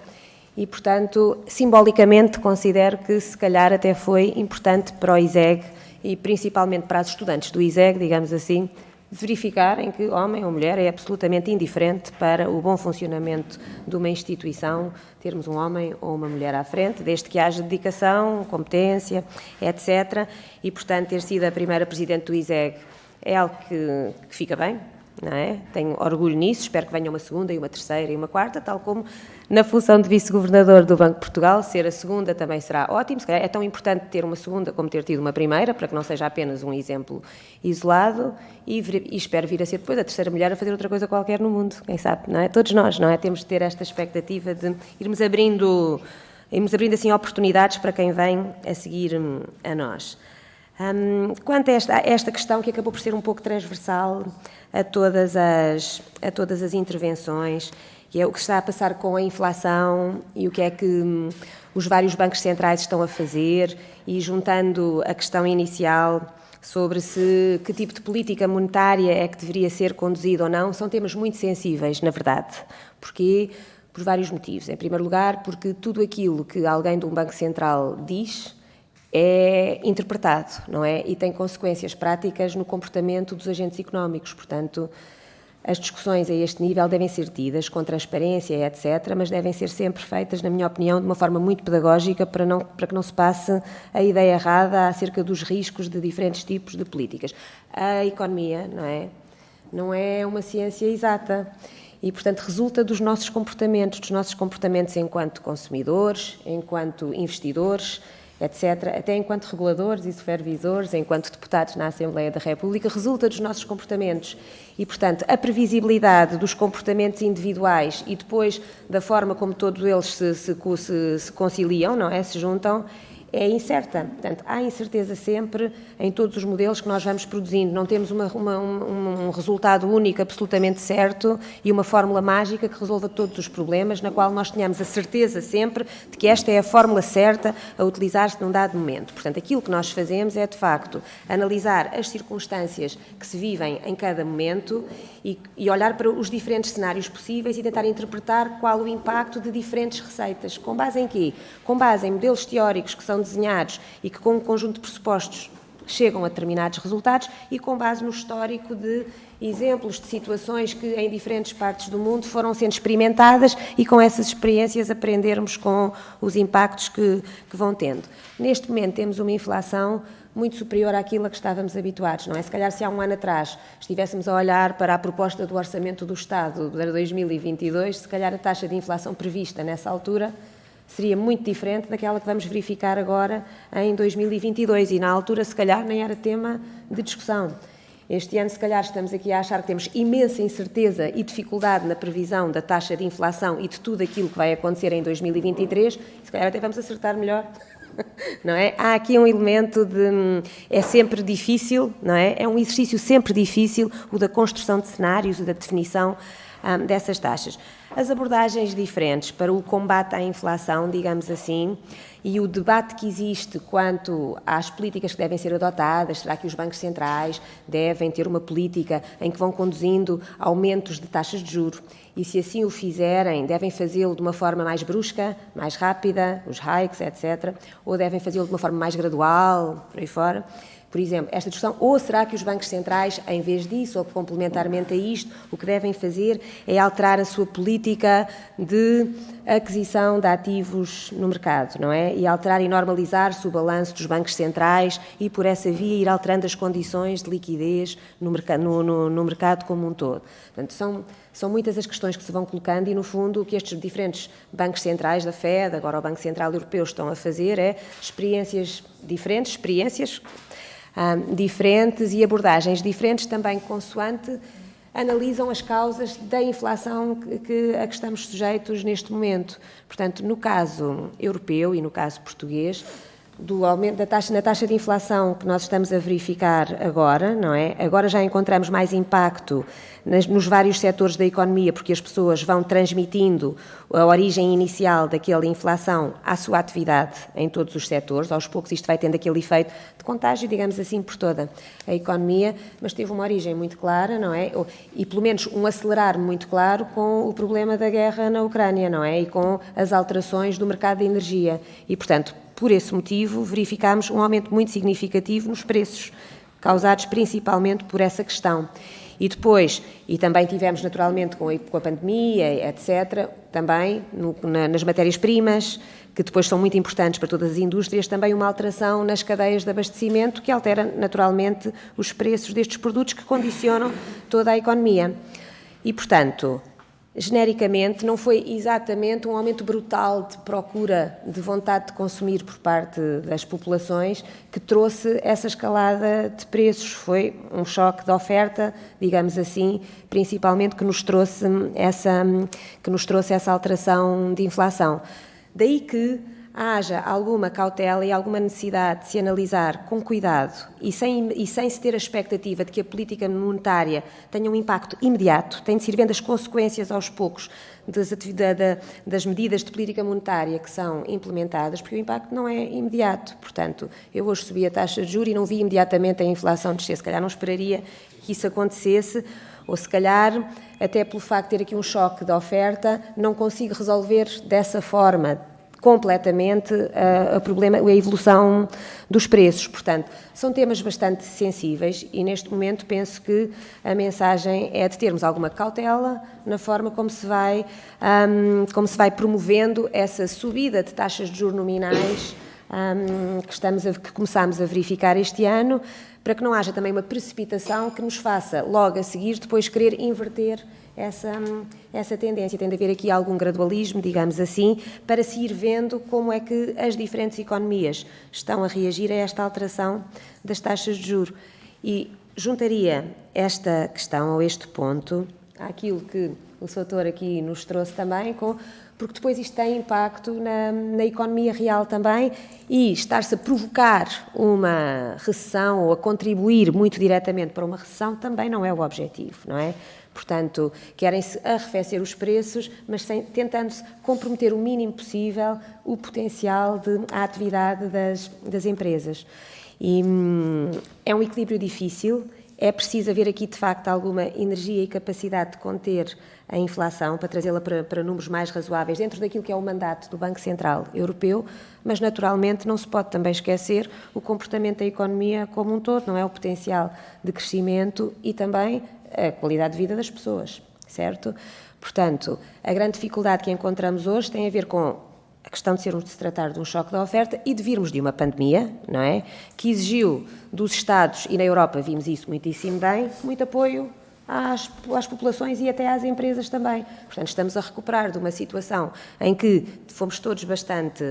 E, portanto, simbolicamente considero que se calhar até foi importante para o ISEG e principalmente para as estudantes do ISEG, digamos assim, verificarem que homem ou mulher é absolutamente indiferente para o bom funcionamento de uma instituição, termos um homem ou uma mulher à frente, desde que haja dedicação, competência, etc. E, portanto, ter sido a primeira presidente do ISEG é algo que fica bem, não é? Tenho orgulho nisso, espero que venha uma segunda e uma terceira e uma quarta, tal como na função de vice-governador do Banco de Portugal, ser a segunda também será ótimo. Se calhar é tão importante ter uma segunda como ter tido uma primeira, para que não seja apenas um exemplo isolado, e espero vir a ser depois a terceira mulher a fazer outra coisa qualquer no mundo, quem sabe, não é? Todos nós, não é? Temos de ter esta expectativa de irmos abrindo assim oportunidades para quem vem a seguir a nós. Quanto a esta questão que acabou por ser um pouco transversal a todas as intervenções, que é o que está a passar com a inflação e o que é que os vários bancos centrais estão a fazer, e juntando a questão inicial sobre que tipo de política monetária é que deveria ser conduzida ou não, são temas muito sensíveis, na verdade. Porquê? Por vários motivos. Em primeiro lugar, porque tudo aquilo que alguém de um banco central diz é interpretado, não é? E tem consequências práticas no comportamento dos agentes económicos. Portanto, as discussões a este nível devem ser tidas com transparência, etc., mas devem ser sempre feitas, na minha opinião, de uma forma muito pedagógica para que não se passe a ideia errada acerca dos riscos de diferentes tipos de políticas. A economia, não é uma ciência exata e, portanto, resulta dos nossos comportamentos enquanto consumidores, enquanto investidores, etc., até enquanto reguladores e supervisores, enquanto deputados na Assembleia da República, resulta dos nossos comportamentos. E, portanto, a previsibilidade dos comportamentos individuais e depois da forma como todos eles se conciliam, não é? Se juntam, é incerta. Portanto, há incerteza sempre em todos os modelos que nós vamos produzindo. Não temos um resultado único, absolutamente certo, e uma fórmula mágica que resolva todos os problemas, na qual nós tenhamos a certeza sempre de que esta é a fórmula certa a utilizar-se num dado momento. Portanto, aquilo que nós fazemos é, de facto, analisar as circunstâncias que se vivem em cada momento e olhar para os diferentes cenários possíveis e tentar interpretar qual o impacto de diferentes receitas. Com base em quê? Com base em modelos teóricos que são desenhados e que, com um conjunto de pressupostos, chegam a determinados resultados e com base no histórico de exemplos de situações que em diferentes partes do mundo foram sendo experimentadas e com essas experiências aprendermos com os impactos que vão tendo. Neste momento temos uma inflação muito superior àquilo a que estávamos habituados, não é? Se calhar se há um ano atrás estivéssemos a olhar para a proposta do Orçamento do Estado de 2022, se calhar a taxa de inflação prevista nessa altura seria muito diferente daquela que vamos verificar agora em 2022 e na altura se calhar nem era tema de discussão. Este ano se calhar estamos aqui a achar que temos imensa incerteza e dificuldade na previsão da taxa de inflação e de tudo aquilo que vai acontecer em 2023, se calhar até vamos acertar melhor. Não é? Há aqui um elemento de... É sempre difícil, não é? É um exercício sempre difícil o da construção de cenários, o da definição dessas taxas. As abordagens diferentes para o combate à inflação, digamos assim, e o debate que existe quanto às políticas que devem ser adotadas, será que os bancos centrais devem ter uma política em que vão conduzindo aumentos de taxas de juros e, se assim o fizerem, devem fazê-lo de uma forma mais brusca, mais rápida, os hikes, etc., ou devem fazê-lo de uma forma mais gradual, por aí fora. Por exemplo, esta discussão, ou será que os bancos centrais, em vez disso, ou complementarmente a isto, o que devem fazer é alterar a sua política de aquisição de ativos no mercado, não é? E alterar e normalizar-se o balanço dos bancos centrais e, por essa via, ir alterando as condições de liquidez no mercado como um todo. Portanto, são muitas as questões que se vão colocando e, no fundo, o que estes diferentes bancos centrais da FED, agora o Banco Central Europeu, estão a fazer é diferentes e abordagens diferentes também consoante analisam as causas da inflação a que estamos sujeitos neste momento. Portanto, no caso europeu e no caso português, do aumento na taxa de inflação que nós estamos a verificar agora, não é? Agora já encontramos mais impacto nos vários setores da economia, porque as pessoas vão transmitindo a origem inicial daquela inflação à sua atividade em todos os setores. Aos poucos isto vai tendo aquele efeito de contágio, digamos assim, por toda a economia, mas teve uma origem muito clara, não é? E pelo menos um acelerar muito claro com o problema da guerra na Ucrânia, não é? E com as alterações do mercado de energia. E, portanto, por esse motivo, verificámos um aumento muito significativo nos preços, causados principalmente por essa questão. E depois, e também tivemos naturalmente com a pandemia, etc., também nas matérias-primas, que depois são muito importantes para todas as indústrias, também uma alteração nas cadeias de abastecimento que altera naturalmente os preços destes produtos que condicionam toda a economia. E, portanto, genericamente, não foi exatamente um aumento brutal de procura, de vontade de consumir por parte das populações que trouxe essa escalada de preços. Foi um choque de oferta, digamos assim, principalmente que nos trouxe essa alteração de inflação. Daí que haja alguma cautela e alguma necessidade de se analisar com cuidado e sem se ter a expectativa de que a política monetária tenha um impacto imediato, tem de se ir vendo as consequências aos poucos das medidas de política monetária que são implementadas, porque o impacto não é imediato. Portanto, eu hoje subi a taxa de juros e não vi imediatamente a inflação descer. Se calhar não esperaria que isso acontecesse, ou se calhar, até pelo facto de ter aqui um choque de oferta, não consigo resolver dessa forma completamente a evolução dos preços. Portanto, são temas bastante sensíveis e, neste momento, penso que a mensagem é de termos alguma cautela na forma como se vai promovendo essa subida de taxas de juros nominais que começámos a verificar este ano, para que não haja também uma precipitação que nos faça, logo a seguir, depois querer inverter essa tendência. Tem de haver aqui algum gradualismo, digamos assim, para se ir vendo como é que as diferentes economias estão a reagir a esta alteração das taxas de juros. E juntaria esta questão, ou este ponto, àquilo que o Sr. Doutor aqui nos trouxe também, com porque depois isto tem impacto na economia real também, e estar-se a provocar uma recessão ou a contribuir muito diretamente para uma recessão também não é o objetivo, não é? Portanto, querem-se arrefecer os preços, mas tentando-se comprometer o mínimo possível o potencial à atividade das empresas. E é um equilíbrio difícil, é preciso haver aqui, de facto, alguma energia e capacidade de conter a inflação para trazê-la para números mais razoáveis dentro daquilo que é o mandato do Banco Central Europeu, mas, naturalmente, não se pode também esquecer o comportamento da economia como um todo, não é? O potencial de crescimento e também a qualidade de vida das pessoas, certo? Portanto, a grande dificuldade que encontramos hoje tem a ver com a questão de se tratar de um choque da oferta e de virmos de uma pandemia, não é? Que exigiu dos Estados, e na Europa vimos isso muitíssimo bem, muito apoio às populações e até às empresas também. Portanto, estamos a recuperar de uma situação em que fomos todos bastante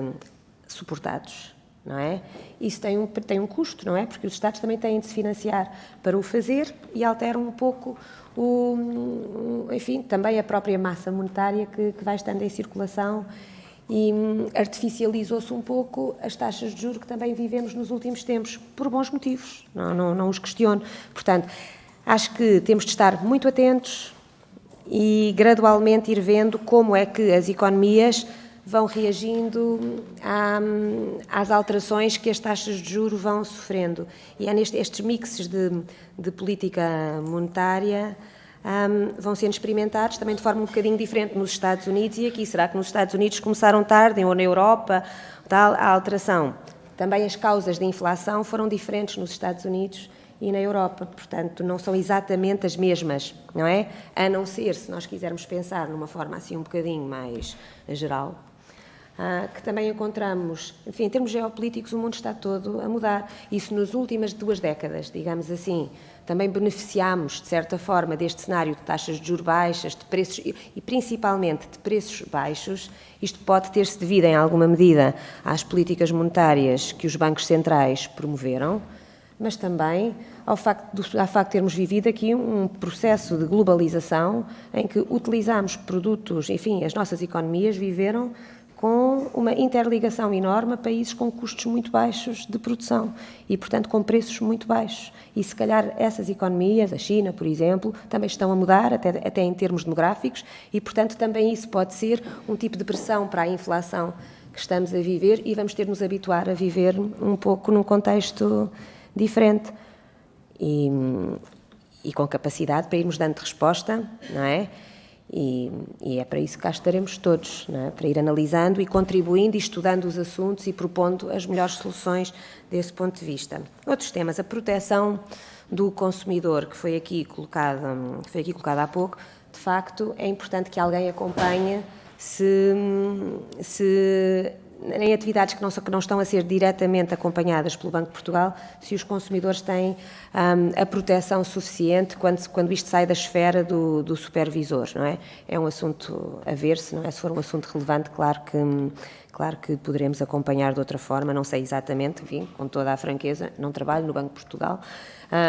suportados, não é? Isso tem um custo, não é? Porque os Estados também têm de se financiar para o fazer e alteram um pouco enfim, também a própria massa monetária que vai estando em circulação, e artificializou-se um pouco as taxas de juros que também vivemos nos últimos tempos, por bons motivos, não os questiono. Portanto, acho que temos de estar muito atentos e gradualmente ir vendo como é que as economias vão reagindo às alterações que as taxas de juros vão sofrendo. E é estes mixes de política monetária vão sendo experimentados também de forma um bocadinho diferente nos Estados Unidos e aqui. Será que nos Estados Unidos começaram tarde, ou na Europa, tal, a alteração? Também as causas de inflação foram diferentes nos Estados Unidos e na Europa, portanto, não são exatamente as mesmas, não é? A não ser, se nós quisermos pensar numa forma assim um bocadinho mais geral, que também encontramos, enfim, em termos geopolíticos, o mundo está todo a mudar. Isso nas últimas 2 décadas, digamos assim, também beneficiámos, de certa forma, deste cenário de taxas de juros baixas, de preços, e principalmente de preços baixos. Isto pode ter-se devido, em alguma medida, às políticas monetárias que os bancos centrais promoveram, mas também ao facto de termos vivido aqui um processo de globalização em que utilizamos produtos, enfim, as nossas economias viveram com uma interligação enorme a países com custos muito baixos de produção e, portanto, com preços muito baixos. E, se calhar, essas economias, a China, por exemplo, também estão a mudar, até em termos demográficos, e, portanto, também isso pode ser um tipo de pressão para a inflação que estamos a viver e vamos ter de nos habituar a viver um pouco num contexto diferente e com capacidade para irmos dando resposta, não é? E é para isso que cá estaremos todos, não é? Para ir analisando e contribuindo e estudando os assuntos e propondo as melhores soluções desse ponto de vista. Outros temas, a proteção do consumidor, que foi aqui colocada há pouco. De facto, é importante que alguém acompanhe se em atividades que não estão a ser diretamente acompanhadas pelo Banco de Portugal, se os consumidores têm a proteção suficiente quando isto sai da esfera do supervisor, não é? É um assunto a ver-se, não é? Se for um assunto relevante, claro que poderemos acompanhar de outra forma, não sei exatamente, enfim, com toda a franqueza, não trabalho no Banco de Portugal,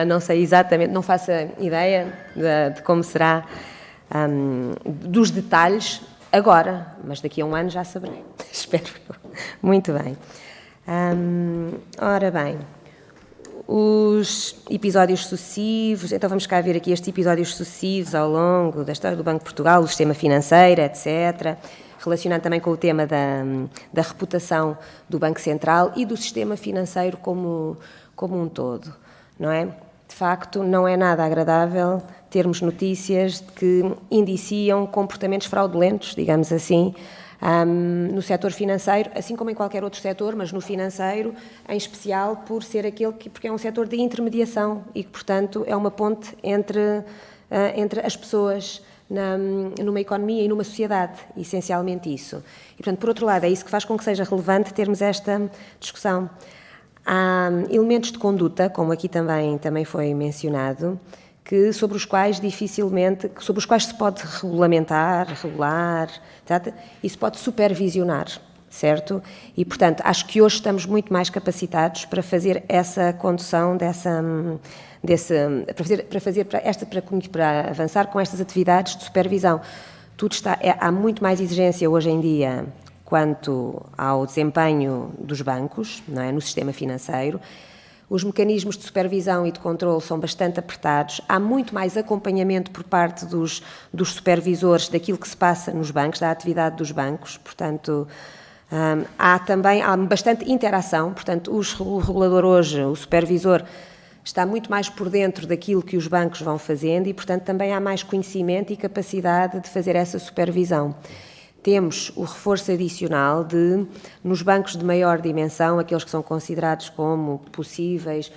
não sei exatamente, não faço ideia de como será, dos detalhes, agora, mas daqui a um ano já saberei. Espero. Muito bem. Ora bem, os episódios sucessivos, então vamos cá ver aqui estes episódios sucessivos ao longo da história do Banco de Portugal, o sistema financeiro, etc., relacionando também com o tema da reputação do Banco Central e do sistema financeiro como um todo, não é? De facto, não é nada agradável termos notícias que indiciam comportamentos fraudulentos, digamos assim, no setor financeiro, assim como em qualquer outro setor, mas no financeiro, em especial por ser porque é um setor de intermediação e que, portanto, é uma ponte entre as pessoas numa economia e numa sociedade, essencialmente isso. E, portanto, por outro lado, é isso que faz com que seja relevante termos esta discussão. Há elementos de conduta, como aqui também foi mencionado, sobre os quais se pode regular, etc. E se pode supervisionar, certo? E, portanto, acho que hoje estamos muito mais capacitados para fazer essa condução para avançar com estas atividades de supervisão. há muito mais exigência hoje em dia quanto ao desempenho dos bancos, não é, no sistema financeiro. Os mecanismos de supervisão e de controle são bastante apertados. Há muito mais acompanhamento por parte dos supervisores daquilo que se passa nos bancos, da atividade dos bancos. Portanto, há bastante interação. Portanto, o regulador hoje, o supervisor, está muito mais por dentro daquilo que os bancos vão fazendo e, portanto, também há mais conhecimento e capacidade de fazer essa supervisão. Temos o reforço adicional de, nos bancos de maior dimensão, aqueles que são considerados como possíveis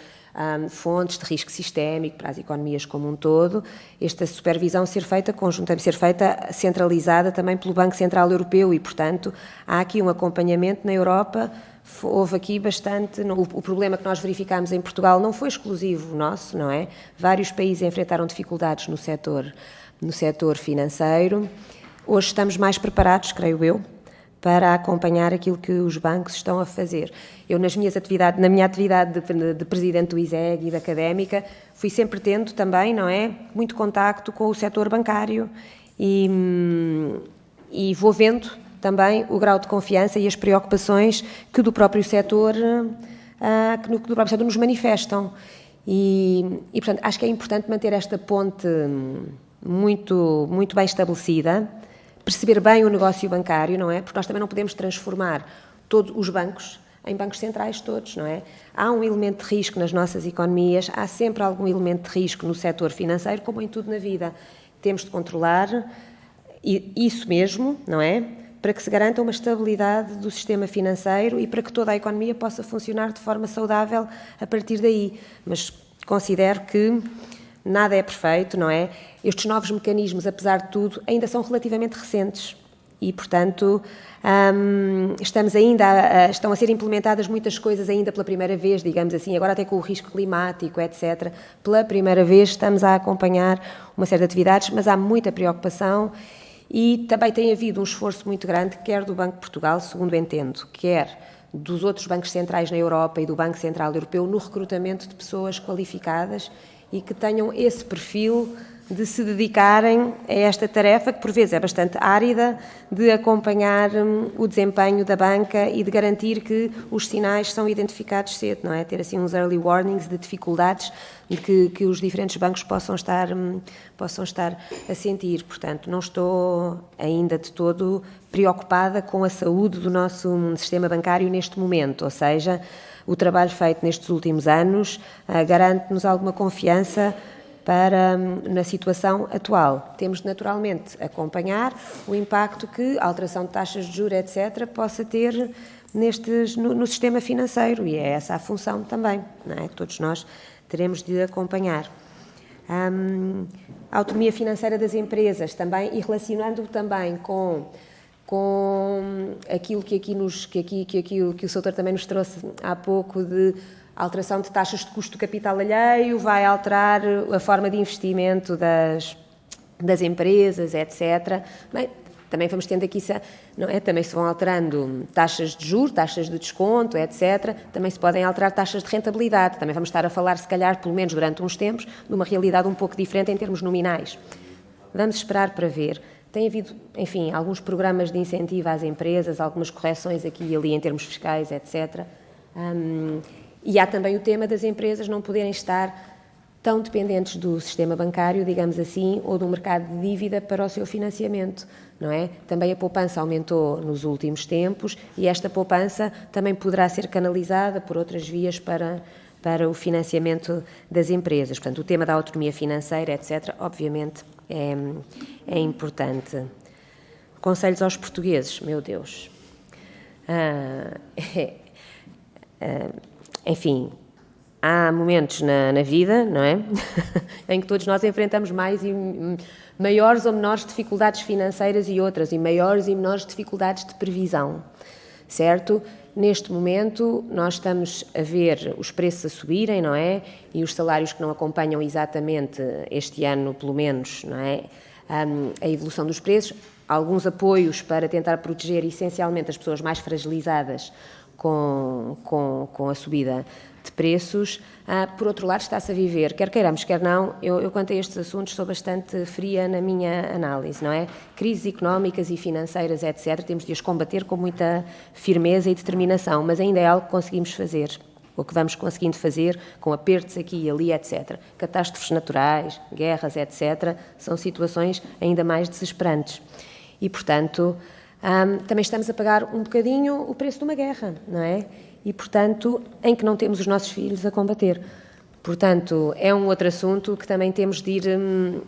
fontes de risco sistémico para as economias como um todo, esta supervisão ser feita centralizada também pelo Banco Central Europeu e, portanto, há aqui um acompanhamento na Europa. Houve aqui bastante. O problema que nós verificámos em Portugal não foi exclusivo nosso, não é? Vários países enfrentaram dificuldades no setor financeiro. Hoje estamos mais preparados, creio eu, para acompanhar aquilo que os bancos estão a fazer. Eu, na minha atividade de presidente do ISEG e da académica, fui sempre tendo também, não é, muito contacto com o setor bancário e vou vendo também o grau de confiança e as preocupações que do próprio setor, nos manifestam. Portanto, acho que é importante manter esta ponte muito, muito bem estabelecida, perceber bem o negócio bancário, não é? Porque nós também não podemos transformar todos os bancos em bancos centrais todos, não é? Há um elemento de risco nas nossas economias, há sempre algum elemento de risco no setor financeiro, como em tudo na vida. Temos de controlar isso mesmo, não é? Para que se garanta uma estabilidade do sistema financeiro e para que toda a economia possa funcionar de forma saudável a partir daí. Mas considero que nada é perfeito, não é? Estes novos mecanismos, apesar de tudo, ainda são relativamente recentes e, portanto, estão a ser implementadas muitas coisas ainda pela primeira vez, digamos assim, agora até com o risco climático, etc. Pela primeira vez estamos a acompanhar uma série de atividades, mas há muita preocupação e também tem havido um esforço muito grande, quer do Banco de Portugal, segundo entendo, quer dos outros bancos centrais na Europa e do Banco Central Europeu, no recrutamento de pessoas qualificadas e que tenham esse perfil de se dedicarem a esta tarefa, que por vezes é bastante árida, de acompanhar o desempenho da banca e de garantir que os sinais são identificados cedo, não é? Ter assim uns early warnings de dificuldades que os diferentes bancos possam estar a sentir. Portanto, não estou ainda de todo preocupada com a saúde do nosso sistema bancário neste momento, ou seja, o trabalho feito nestes últimos anos garante-nos alguma confiança na situação atual. Temos de, naturalmente, acompanhar o impacto que a alteração de taxas de juros, etc., possa ter no sistema financeiro, e é essa a função também, não é? Que todos nós teremos de acompanhar. A autonomia financeira das empresas também, e relacionando também com aquilo que o Sr. também nos trouxe há pouco de alteração de taxas de custo do capital alheio, vai alterar a forma de investimento das empresas, etc. Bem, também vamos tendo aqui, não é? Também se vão alterando taxas de juros, taxas de desconto, etc. Também se podem alterar taxas de rentabilidade. Também vamos estar a falar, se calhar, pelo menos durante uns tempos, de uma realidade um pouco diferente em termos nominais. Vamos esperar para ver. Tem havido, enfim, alguns programas de incentivo às empresas, algumas correções aqui e ali em termos fiscais, etc. E há também o tema das empresas não poderem estar tão dependentes do sistema bancário, digamos assim, ou do mercado de dívida para o seu financiamento, não é? Também a poupança aumentou nos últimos tempos e esta poupança também poderá ser canalizada por outras vias para o financiamento das empresas. Portanto, o tema da autonomia financeira, etc., obviamente, é importante. Conselhos aos portugueses, meu Deus. Enfim, há momentos na vida, não é? em que todos nós enfrentamos maiores ou menores dificuldades financeiras e outras, e maiores e menores dificuldades de previsão, certo? Neste momento, nós estamos a ver os preços a subirem, não é? E os salários que não acompanham exatamente este ano, pelo menos, não é? A evolução dos preços, alguns apoios para tentar proteger essencialmente as pessoas mais fragilizadas com a subida de preços. Por outro lado, está-se a viver, quer queiramos, quer não, eu quanto a estes assuntos sou bastante fria na minha análise, não é? Crises económicas e financeiras, etc., temos de as combater com muita firmeza e determinação, mas ainda é algo que conseguimos fazer, ou que vamos conseguindo fazer, com apertos aqui e ali, etc. Catástrofes naturais, guerras, etc., são situações ainda mais desesperantes. E, portanto, também estamos a pagar um bocadinho o preço de uma guerra, não é? E, portanto, em que não temos os nossos filhos a combater. Portanto, é um outro assunto que também temos de ir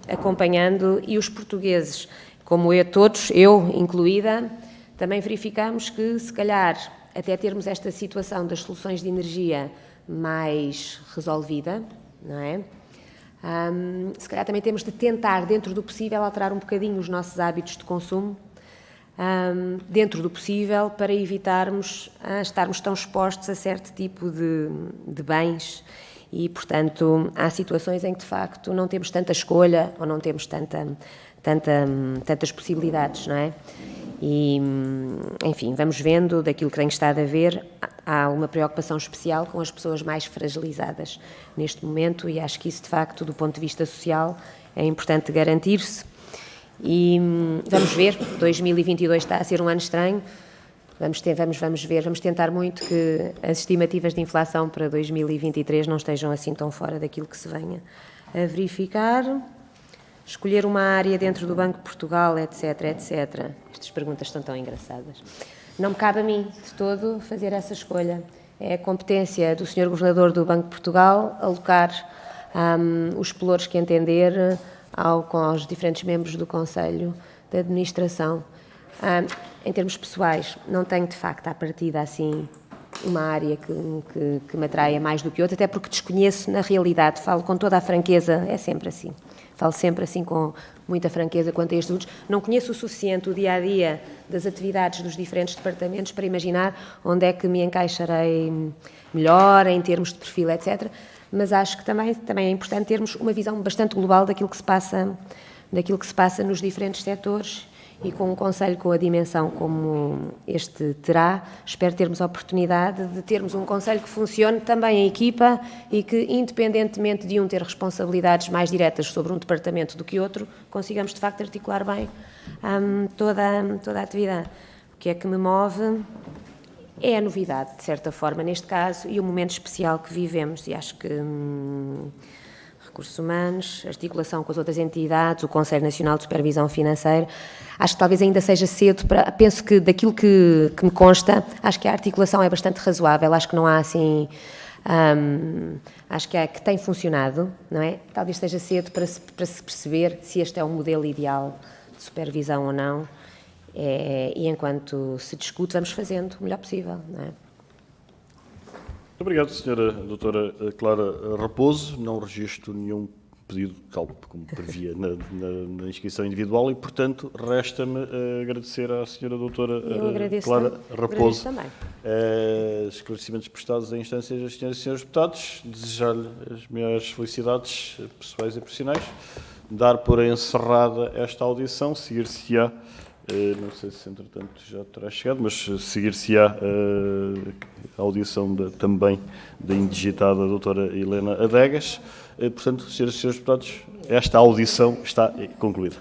acompanhando, e os portugueses, como todos, eu incluída, também verificamos que, se calhar, até termos esta situação das soluções de energia mais resolvida, não é? Se calhar também temos de tentar, dentro do possível, alterar um bocadinho os nossos hábitos de consumo, dentro do possível, para evitarmos estarmos tão expostos a certo tipo de bens e, portanto, há situações em que, de facto, não temos tanta escolha ou não temos tantas possibilidades, não é? E, enfim, vamos vendo daquilo que tenho estado a ver, há uma preocupação especial com as pessoas mais fragilizadas neste momento, e acho que isso, de facto, do ponto de vista social, é importante garantir-se. E vamos ver, 2022 está a ser um ano estranho, vamos ver, vamos tentar muito que as estimativas de inflação para 2023 não estejam assim tão fora daquilo que se venha a verificar. Escolher uma área dentro do Banco de Portugal, etc, etc. Estas perguntas são tão engraçadas. Não me cabe a mim, de todo, fazer essa escolha. É a competência do Sr. Governador do Banco de Portugal alocar os pelouros que entender com os diferentes membros do Conselho de Administração. Em termos pessoais, não tenho, de facto, à partida, assim, uma área que me atraia mais do que outra, até porque desconheço na realidade, falo com toda a franqueza, é sempre assim, falo sempre assim com muita franqueza quanto a estes assuntos. Não conheço o suficiente o dia-a-dia das atividades dos diferentes departamentos para imaginar onde é que me encaixarei melhor, em termos de perfil, etc., mas acho que também é importante termos uma visão bastante global daquilo que se passa nos diferentes setores, e com um Conselho com a dimensão como este terá, espero termos a oportunidade de termos um Conselho que funcione também em equipa e que, independentemente de um ter responsabilidades mais diretas sobre um departamento do que outro, consigamos de facto articular bem toda a atividade. O que é que me move é a novidade, de certa forma, neste caso, e o momento especial que vivemos, e acho que recursos humanos, articulação com as outras entidades, o Conselho Nacional de Supervisão Financeira, acho que talvez ainda seja cedo penso que daquilo que me consta, acho que a articulação é bastante razoável, acho que não há assim, acho que tem funcionado, não é? Talvez seja cedo para se perceber se este é o modelo ideal de supervisão ou não, e enquanto se discute, vamos fazendo o melhor possível, não é? Muito obrigado, Sra. Doutora Clara Raposo. Não registro nenhum pedido de cálculo, como previa na inscrição individual, e, portanto, resta-me agradecer à Sra. Doutora Clara Raposo esclarecimentos prestados em instâncias das Sras. e Srs. Deputados, desejar-lhe as maiores felicidades pessoais e profissionais, dar por encerrada esta audição, seguir-se-á, não sei se entretanto já terá chegado, mas seguir-se-á a audição também da indigitada doutora Helena Adegas. Portanto, Sras. e Srs. Deputados, esta audição está concluída.